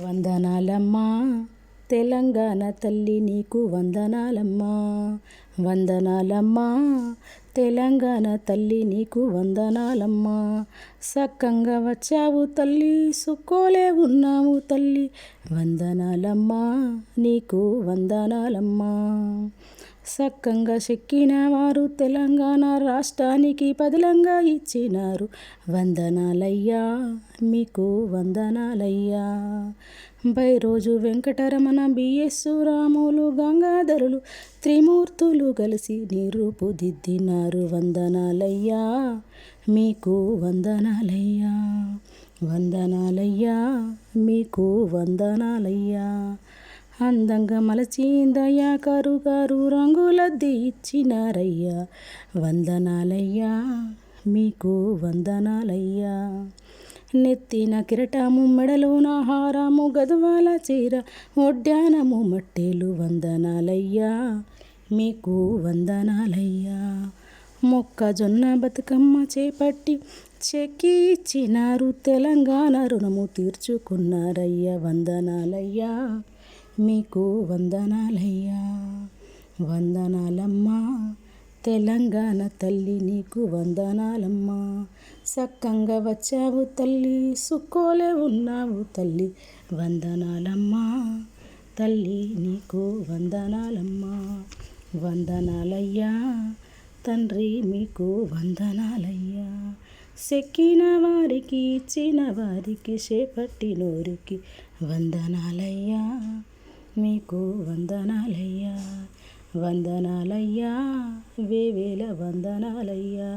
వందనాలమ్మా తెలంగాణ తల్లి నీకు వందనాలమ్మా. వందనాలమ్మా తెలంగాణ తల్లి నీకు వందనాలమ్మా. సక్కంగా వచ్చావు తల్లి, సుక్కోలే ఉన్నావు తల్లి. వందనాలమ్మా నీకు వందనాలమ్మా. సక్కంగా చెక్కిన వారు తెలంగాణ రాష్ట్రానికి పదిలంగా ఇచ్చినారు. వందనాలయ్యా మీకు వందనాలయ్యా. బైరోజు వెంకటరమణ, బిఎస్ రాములు, గంగాధరులు, త్రిమూర్తులు కలిసి నీ రూపుదిద్దినారు. వందనాలయ్యా మీకు వందనాలయ్యా. వందనాలయ్యా మీకు వందనాలయ్యా. అందంగా మలచిందయ్యా కరుగారు రంగులద్ది ఇచ్చినారయ్యా. వందనాలయ్యా మీకు వందనాలయ్యా. నెత్తిన కిరటము, మెడలోన హారము, గదువాల చీర, ఒడ్యానము, మట్టెలు. వందనాలయ్యా మీకు వందనాలయ్యా. మొక్కజొన్న బతుకమ్మ చేపట్టి చెక్కి ఇచ్చినారు. తెలంగాణ రుణము తీర్చుకున్నారయ్యా. వందనాలయ్యా మీకు వందనాలయ్యా. వందనాలమ్మా తెలంగాణ తల్లి నీకు వందనాలమ్మా. సక్కంగా వచ్చావు తల్లి, సుక్కోలే ఉన్నావు తల్లి. వందనాలమ్మా తల్లి నీకు వందనాలమ్మా. వందనాలయ్యా తండ్రి మీకు వందనాలయ్యా. సెక్కిన వారికి, ఇచ్చిన వారికి, చేపట్టినోరికి వందనాలయ్యా మీకు వందనాలయ్యా. వందనాలయ్యా వేవేల వందనాలయ్యా.